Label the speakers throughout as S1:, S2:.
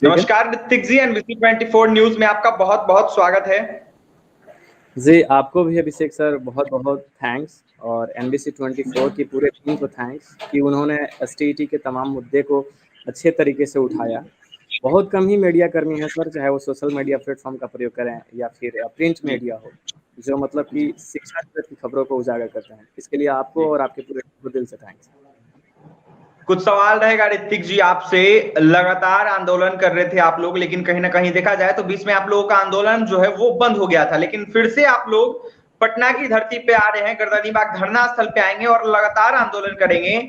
S1: ठीक है
S2: नमस्कार ऋतिक जी, एनबीसी 24 न्यूज में आपका बहुत बहुत स्वागत है।
S1: जी, आपको भी अभिषेक सर बहुत बहुत थैंक्स, और एनबीसी 24 की पूरे टीम को थैंक्स कि उन्होंने एसटीईटी के तमाम मुद्दे को अच्छे तरीके से उठाया। बहुत कम ही मीडिया कर्मी हैं सर, चाहे वो सोशल मीडिया प्लेटफॉर्म का प्रयोग करें या फिर प्रिंट
S2: जी
S1: मीडिया हो, जो मतलब
S2: जी
S1: कि शिक्षा जगत की खबरों को उजागर करते हैं। इसके लिए आपको
S2: जी
S1: और आपके पूरे टीम को दिल से थैंक्स।
S2: कुछ सवाल रहेगा ऋतिक जी आपसे। लगातार आंदोलन कर रहे थे आप लोग, लेकिन कहीं ना कहीं देखा जाए तो बीच में आप लोगों का आंदोलन जो है वो बंद हो गया था, लेकिन फिर से आप लोग पटना की धरती पे आ रहे हैं, गर्दनीबाग धरना स्थल पे आएंगे और लगातार आंदोलन करेंगे।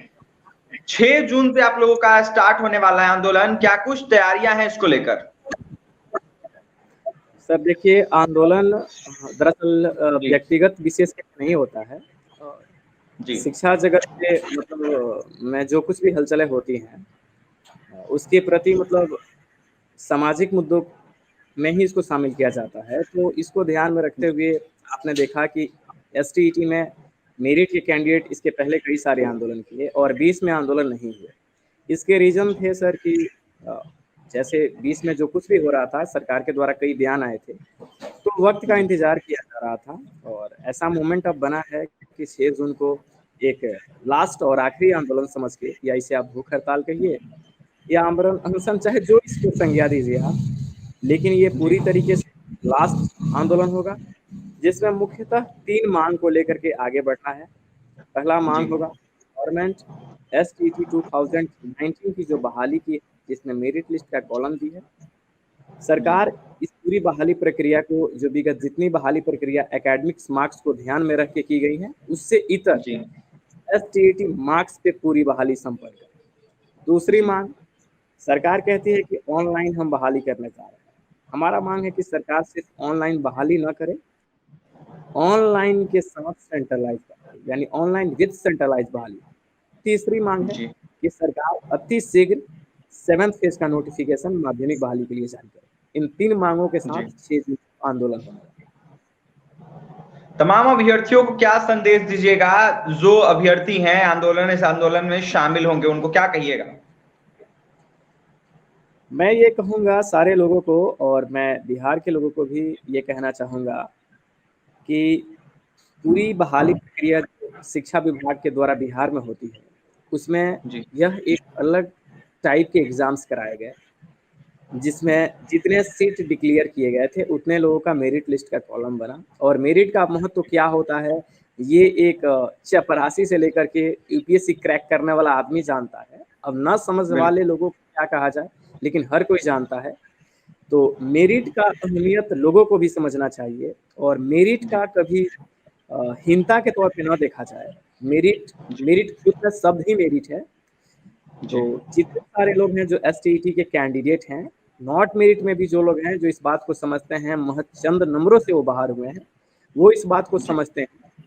S2: 6 जून से आप लोगों का स्टार्ट होने वाला है आंदोलन, क्या कुछ तैयारियां हैं इसको लेकर?
S1: सर देखिए, आंदोलन दरअसल
S2: जी
S1: व्यक्तिगत विशेष के लिए नहीं होता है।
S2: जी
S1: शिक्षा जगत के मतलब में जो कुछ भी हलचलें होती हैं, उसके प्रति मतलब सामाजिक मुद्दों में ही इसको शामिल किया जाता है। तो इसको ध्यान में रखते हुए आपने देखा कि एसटीईटी में मेरिट के कैंडिडेट इसके पहले कई सारे आंदोलन किए और 20 में आंदोलन नहीं हुए। इसके रीजन थे सर कि अ, जैसे 20 में जो कुछ भी हो रहा था, सरकार के द्वारा कई बयान आए थे, तो वक्त का
S2: जी
S1: इंतजार किया जा रहा था। और ऐसा मोमेंट अब बना है कि 6 जून को एक लास्ट और आखिरी आंदोलन समझ के, या इसे आप भूख हड़ताल कहिए या आमरण अनशन, चाहे जो इसको संज्ञा दीजिए आप, लेकिन ये
S2: जी
S1: पूरी तरीके से लास्ट आंदोलन होगा, जिसमें मुख्यतः 3 मांग को लेकर के आगे बढ़ना है। पहला
S2: जी
S1: मांग होगा गवर्नमेंट एसटीटी 2019 की जो बहाली की है, जिसमें मेरिट लिस्ट का कॉलम दी है,
S2: जी
S1: सरकार इस पूरी बहाली प्रक्रिया को, जो विगत जितनी बहाली प्रक्रिया एकेडमिक्स मार्क्स को ध्यान में रख के की गई है, उससे इतर
S2: जी
S1: एसटीटी मार्क्स पे पूरी बहाली संपन्न करे। दूसरी
S2: जी
S1: मांग, सरकार कहती है कि ऑनलाइन हम बहाली करना चाह रहे हैं। हमारा मांग है कि सरकार सिर्फ ऑनलाइन बहाली ना करे, ऑनलाइन के साथ सेंट्रलाइज बहाली, यानी ऑनलाइन विद सेंट्रलाइज बहाली। तीसरी मांग है
S2: जी
S1: कि सरकार अति शीघ्र 7th फेज का नोटिफिकेशन माध्यमिक बहाली के लिए जारी करे। इन 3 मांगों के
S2: जी
S1: साथ 6 जून को आंदोलन होने वाला है।
S2: तमाम अभ्यर्थियों को क्या संदेश दीजिएगा? जो अभ्यर्थी हैं आंदोलन, इस आंदोलन में शामिल होंगे, उनको क्या कहिएगा?
S1: मैं ये कहूँगा सारे लोगों को, और मैं बिहार के लोगों को भी ये कहना चाहूँगा कि पूरी बहाली प्रक्रिया जो शिक्षा विभाग के द्वारा बिहार में होती है, उसमें
S2: जी
S1: यह एक अलग टाइप के एग्जाम्स कराए गए, जिसमें जितने सीट डिक्लेयर किए गए थे उतने लोगों का मेरिट लिस्ट का कॉलम बना। और मेरिट का महत्व क्या होता है, ये एक चपरासी से लेकर के यूपीएससी क्रैक करने वाला आदमी जानता है। अब ना समझ वाले
S2: बिल्कुल
S1: लोगों को क्या कहा जाए, लेकिन हर कोई जानता है। तो मेरिट का अहमियत लोगों को भी समझना चाहिए, और मेरिट
S2: जी
S1: का कभी हीनता के तौर पे ना देखा जाए। मेरिट
S2: जी
S1: मेरिट खुद का शब्द ही मेरिट है। तो
S2: जी
S1: जितने सारे लोग हैं जो एसटीईटी के कैंडिडेट हैं, नॉट मेरिट में भी जो लोग हैं जो इस बात को समझते हैं, महज चंद नंबरों से वो बाहर हुए हैं, वो इस बात को
S2: जी
S1: समझते हैं।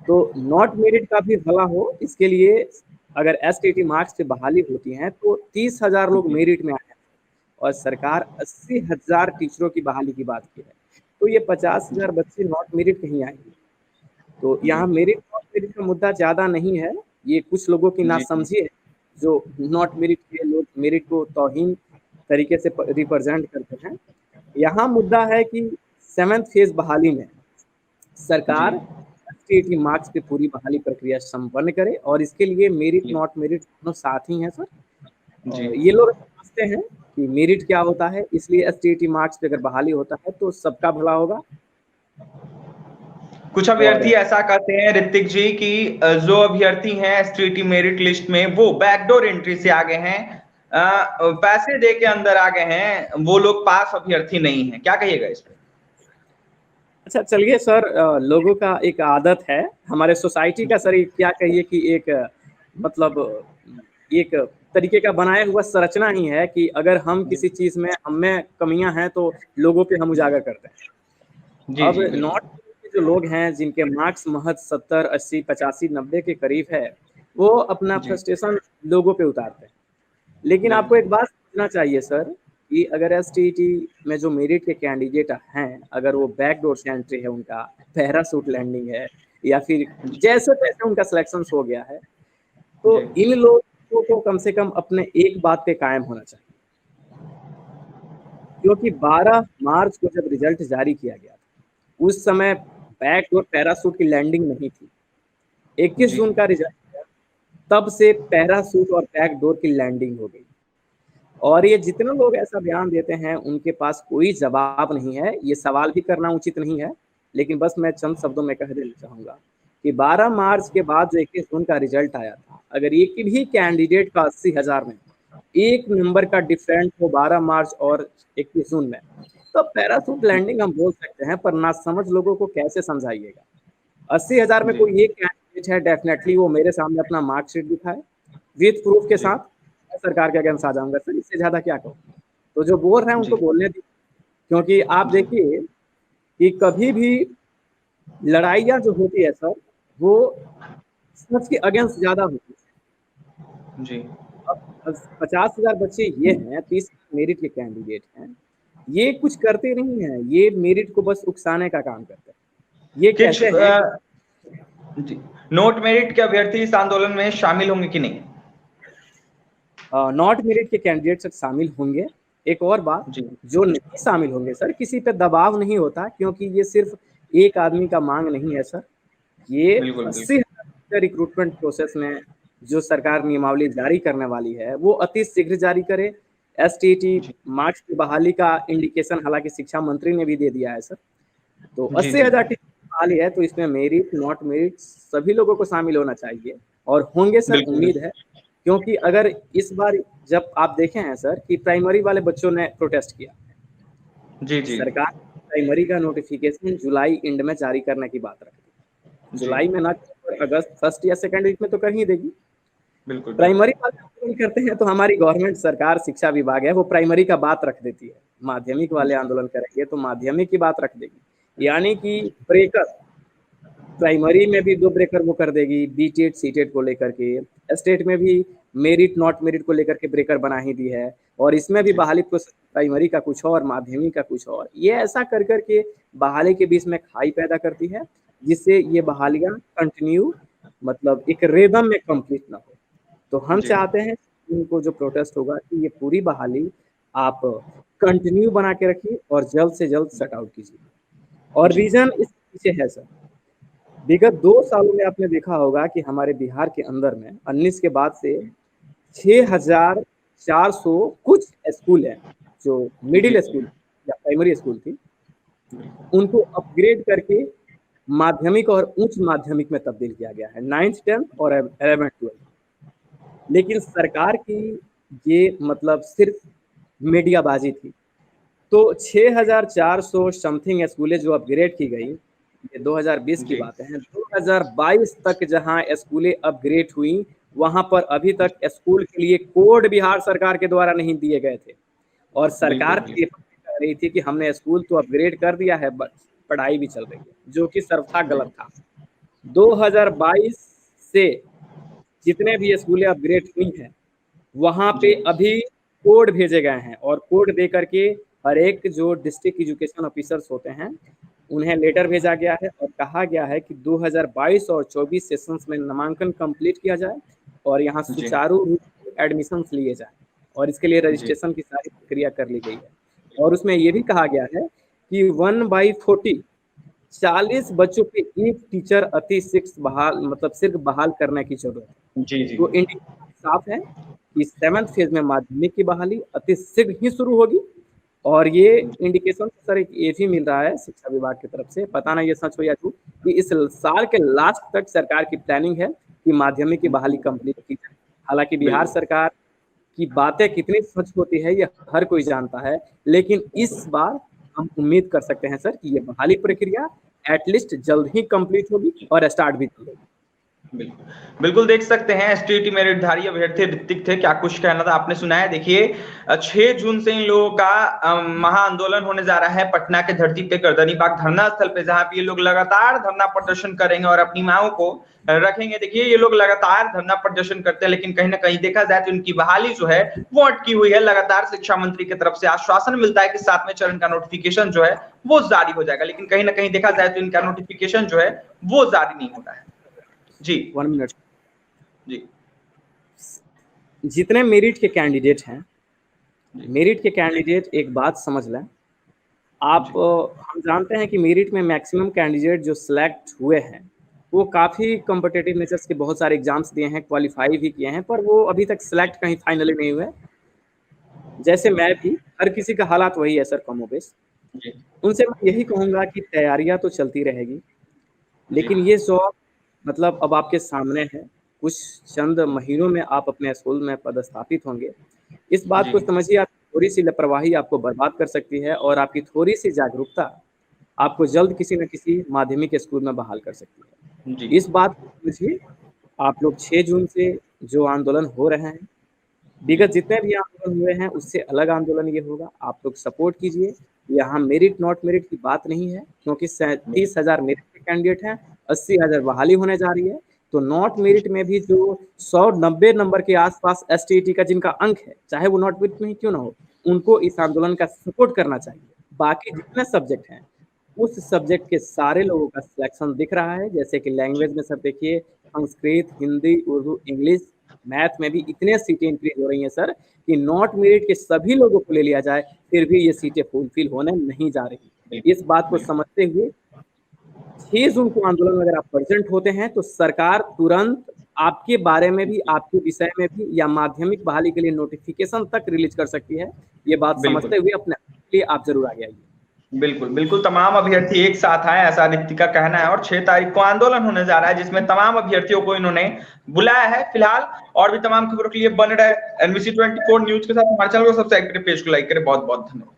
S1: तो नॉट मेरिट का भी भला हो, इसके लिए अगर एसटीईटी मार्क्स पे बहाली होती है तो 30,000 लोग
S2: जी
S1: मेरिट में आए हैं, और सरकार 80,000 टीचरों की बहाली की बात की है। तो ये 50,000 बच्चे नॉट मेरिट कहीं आएंगे। तो
S2: जी
S1: यहाँ मेरिट नॉट मेरिट का मुद्दा ज़्यादा नहीं है, ये कुछ लोगों की
S2: जी जी
S1: नासमझी है, जो नॉट मेरिट के लोग मेरिट को तौहीन तरीके से रिप्रेजेंट करते हैं। यहाँ मुद्दा है कि 7th फेज बहाली में
S2: जी
S1: सरकार एसटीईटी मार्क्स पे पूरी बहाली प्रक्रिया संपन्न करे, और इसके लिए मेरिट
S2: जी
S1: नॉट मेरिट दोनों साथ ही हैं सर।
S2: जी
S1: और ये लोग समझते हैं कि मेरिट क्या होता है, इसलिए एसटीईटी मार्क्स पे अगर बहाली होता है तो सबका भला होगा।
S2: कुछ
S1: और
S2: अभ्यर्थी ऐसा कहते हैं ऋतिक जी कि जो अभ्यर्थी हैं एसटीटी मेरिट लिस्ट में, वो बैकडोर एंट्री से आ गए हैं, पैसे दे के अंदर आ गए हैं, वो लोग पास अभ्यर्थी नहीं है, क्या कहिएगा इस पे?
S1: अच्छा चलिए सर, लोगों का एक आदत है, हमारे सोसाइटी का सर, क्या कहिए कि एक मतलब एक तरीके का बनाया हुआ संरचना ही है कि अगर हम
S2: जी
S1: किसी चीज में हम में कमियां हैं तो लोगों पे हम उजागर करते हैं।
S2: जी
S1: अब
S2: जी
S1: नॉट
S2: बिल्कुल
S1: के जो लोग हैं जिनके मार्क्स महज 70, 80, 85, 90 के करीब है, वो अपना
S2: जी
S1: फ्रस्ट्रेशन लोगों पे उतारते हैं। लेकिन आपको
S2: बिल्कुल
S1: एक बात समझना चाहिए सर, कि अगर एसटीईटी में जो मेरिट के कैंडिडेट हैं, अगर वो बैकडोर से एंट्री है, उनका पैरासूट लैंडिंग है, या फिर
S2: जी
S1: जैसे तैसे उनका सिलेक्शन हो गया है, तो
S2: जी
S1: इन लोगों को कम से कम अपने एक बात पे कायम होना चाहिए क्योंकि 12 मार्च को जब रिजल्ट जारी किया गया था उस समय बैक और पैराशूट की लैंडिंग नहीं थी। 21 जून का रिजल्ट तब से पैराशूट और बैक डोर की लैंडिंग हो गई। और ये जितने लोग ऐसा बयान देते हैं उनके पास कोई जवाब नहीं है। ये सवाल भी करना उचित नहीं है, लेकिन बस मैं चंद शब्दों में कह देना चाहूंगा कि 12 मार्च के बाद जो 21 जून का रिजल्ट आया था, अगर एक भी कैंडिडेट का 80,000 में एक नंबर का डिफरेंट हो 12 मार्च और 21 जून में, तो पैराशूट लैंडिंग हम बोल सकते हैं, पर ना समझ लोगों को कैसे समझाइएगा। 80,000 में कोई एक कैंडिडेट है, डेफिनेटली वो मेरे सामने अपना मार्कशीट दिखाए विथ प्रूफ के साथ, सरकार के अगेंस्ट आ जाऊंगा सर, इससे ज्यादा क्या कहूँ। तो जो बोल रहे हैं उनको बोलने दीजिए, क्योंकि आप देखिए कि कभी भी लड़ाइयाँ जो होती है सर वो सच के अगेंस्ट ज्यादा होती है जी। अब 50,000 बच्चे ये हैं, 30 मेरिट के कैंडिडेट हैं, ये कुछ करते नहीं है, ये मेरिट को बस उकसाने का काम करते हैं। ये कहते हैं
S2: जी, नोट मेरिट के अभ्यर्थी इस आंदोलन में शामिल होंगे कि नहीं?
S1: नॉट मेरिट के कैंडिडेट सर शामिल होंगे। एक और बात, जो नहीं शामिल होंगे सर, किसी पे दबाव नहीं होता, क्योंकि ये सिर्फ एक आदमी का मांग नहीं है सर। ये 80,000 रिक्रूटमेंट प्रोसेस में जो सरकार नियमावली जारी करने वाली है वो अति शीघ्र जारी करे। एसटीटी मार्च की बहाली का इंडिकेशन हालांकि शिक्षा मंत्री ने भी दे दिया है सर। तो 80,000 की बहाली है, तो इसमें मेरिट नॉट मेरिट सभी लोगों को शामिल होना चाहिए और होंगे सर, उम्मीद है। क्योंकि अगर इस बार जब आप देखे हैं सर कि प्राइमरी वाले बच्चों ने प्रोटेस्ट किया, जी सरकार प्राइमरी का नोटिफिकेशन जुलाई एंड में जारी करने की बात रखी, जुलाई में ना अगस्त फर्स्ट या सेकंड वीक में तो कर ही देगी। बिल्कुल प्राइमरी वाले करते हैं तो हमारी गवर्नमेंट सरकार शिक्षा विभाग है वो प्राइमरी का बात रख देती है, माध्यमिक वाले आंदोलन करेंगे तो माध्यमिक की बात रख देगी। यानी कि ब्रेकर प्राइमरी में भी 2 ब्रेकर वो कर देगी, बीटेड सीटेड को लेकर के, स्टेट में भी मेरिट नॉट मेरिट को लेकर के ब्रेकर बना ही दी है, और इसमें भी बहाली प्रोसेस प्राइमरी का कुछ और, माध्यमिक का कुछ और। ये ऐसा कर करके बहाली के बीच में खाई पैदा करती है, जिससे ये बहालियां कंटिन्यू मतलब एक रेदम में कंप्लीट ना हो। तो हम चाहते हैं इनको जो प्रोटेस्ट होगा कि ये पूरी बहाली आप कंटिन्यू बना के रखिए और जल्द से जल्द सेट आउट कीजिए। और रीजन इस पीछे है सर, विगत 2 सालों में आपने देखा होगा कि हमारे बिहार के अंदर में 19 के बाद से 6,400 कुछ स्कूल है जो मिडिल स्कूल या प्राइमरी स्कूल थी, उनको अपग्रेड करके माध्यमिक और उच्च माध्यमिक में तब्दील किया गया है, 9th 10th और 11th 12th। लेकिन सरकार की ये मतलब सिर्फ मीडियाबाजी थी। तो 6,400 समथिंग स्कूलें जो अपग्रेड की गई, ये 2020 की बातें हैं। 2022 तक जहां स्कूलें अपग्रेड हुई, वहां पर अभी तक स्कूल के लिए कोड बिहार सरकार के द्वारा नहीं दिए गए थे, और सरकार कह रही थी कि हमने स्कूल तो अपग्रेड कर दिया है, पढ़ाई भी चल रही है, जो कि सर्वथा गलत था। 2022 से जितने भी स्कूलें अपग्रेड हुई हैं वहां पे अभी कोड भेजे गए हैं, और कोड दे करके हर एक जो डिस्ट्रिक्ट एजुकेशन ऑफिसर्स होते हैं उन्हें लेटर भेजा गया है और कहा गया है कि 2022 और 24 सेशंस में नामांकन कंप्लीट किया जाए और यहाँ सुचारू रूप से एडमिशंस लिए जाए, और इसके लिए रजिस्ट्रेशन की सारी प्रक्रिया कर ली गई है। और उसमें ये भी कहा गया है कि 1/40 40 बच्चों पे एक टीचर अति शीघ्र बहाल मतलब सिर्फ बहाल करने की जरूरत है। तो इंडिकेशन साफ है कि 7th फेज में माध्यमिक की बहाली अति शीघ्र ही शुरू होगी, और ये इंडिकेशन सर एक ये भी मिल रहा है शिक्षा विभाग की तरफ से, पता नहीं ये सच हो या झूठ, कि इस साल के लास्ट तक सरकार की प्लानिंग है कि माध्यमिक की बहाली कंप्लीट की जाए। हालांकि बिहार सरकार की बातें कितनी सच होती है ये हर कोई जानता है, लेकिन इस बार हम उम्मीद कर सकते हैं सर कि ये बहाली प्रक्रिया एटलीस्ट जल्द ही कंप्लीट होगी और स्टार्ट भी होगी।
S2: बिल्कुल देख सकते हैं एसटीटी मेरिटधारी अभ्यर्थी ऋतिक थे, क्या कुछ कहना था आपने सुना है। देखिए 6 जून से इन लोगों का महाआंदोलन होने जा रहा है पटना के धरती पे गर्दनी बाग धरना स्थल पे, जहां पे ये लोग लगातार धरना प्रदर्शन करेंगे और अपनी मांगों को रखेंगे। देखिए ये लोग लगातार धरना प्रदर्शन करते हैं, लेकिन कहीं ना कहीं देखा जाए तो इनकी बहाली जो है वो अटकी हुई है। लगातार शिक्षा मंत्री की तरफ से आश्वासन मिलता है कि 7वें चरण का नोटिफिकेशन जो है वो जारी हो जाएगा, लेकिन कहीं ना कहीं देखा जाए तो इनका नोटिफिकेशन जो है वो जारी नहीं हो रहा है। जी
S1: 1 मिनट
S2: जी।
S1: जितने मेरिट के कैंडिडेट हैं मेरिट के कैंडिडेट एक बात समझ लें, आप हम जानते हैं कि मेरिट में मैक्सिमम कैंडिडेट जो सिलेक्ट हुए हैं वो काफ़ी कॉम्पिटिटिव नेचर्स के बहुत सारे एग्जाम्स दिए हैं, क्वालिफाई भी किए हैं, पर वो अभी तक सिलेक्ट कहीं फाइनली नहीं हुए। जैसे मैं भी, हर किसी का हालात वही है सर, कमोबेश। उनसे मैं यही कहूँगा कि तैयारियां तो चलती रहेगी, लेकिन ये जॉब मतलब अब आपके सामने है, कुछ चंद महीनों में आप अपने स्कूल में पदस्थापित होंगे। इस बात को समझिए, आप थोड़ी सी लापरवाही आपको बर्बाद कर सकती है और आपकी थोड़ी सी जागरूकता आपको जल्द किसी न किसी माध्यमिक स्कूल में बहाल कर सकती है। इस बात को समझिए। आप लोग 6 जून से जो आंदोलन हो रहे हैं, विगत जितने भी आंदोलन हुए हैं उससे अलग आंदोलन ये होगा। आप लोग सपोर्ट कीजिए। यहाँ मेरिट नॉट मेरिट की बात नहीं है, क्योंकि 37,000 मेरिट के कैंडिडेट हैं, 80,000 बहाली होने जा रही है। तो नॉट मेरिट में भी जो 190 नंबर के आसपास एसटीईटी का जिनका अंक है, चाहे वो नॉट मेरिट में ही क्यों ना हो, उनको इस आंदोलन का सपोर्ट करना चाहिए। बाकी जितने सब्जेक्ट हैं उस सब्जेक्ट के सारे लोगों का सिलेक्शन दिख रहा है। जैसे कि लैंग्वेज में सर देखिए, संस्कृत, हिंदी, उर्दू, इंग्लिश, मैथ में भी इतने सीटें इंक्रीज हो रही हैं सर कि नॉट मेरिट के सभी लोगों को ले लिया जाए, फिर भी ये सीटें फुलफिल होने नहीं जा रही। इस बात को समझते हुए 6 जून को आंदोलन में अगर आप प्रेजेंट होते हैं तो सरकार तुरंत आपके बारे में भी, आपके विषय में भी या माध्यमिक बहाली के लिए नोटिफिकेशन तक रिलीज कर सकती है। ये बात समझते हुए अपने लिए आप जरूर आगे आइए।
S2: बिल्कुल बिल्कुल, तमाम अभ्यर्थी एक साथ आए, ऐसा रिक्ति का कहना है। और 6 तारीख को आंदोलन होने जा रहा है, जिसमें तमाम अभ्यर्थियों को इन्होंने बुलाया है। फिलहाल और भी तमाम खबरों के लिए बन रहे NBC 24 न्यूज के साथ। हमारे चैनल को सब्सक्राइब करें, पेज को लाइक करें। बहुत बहुत धन्यवाद।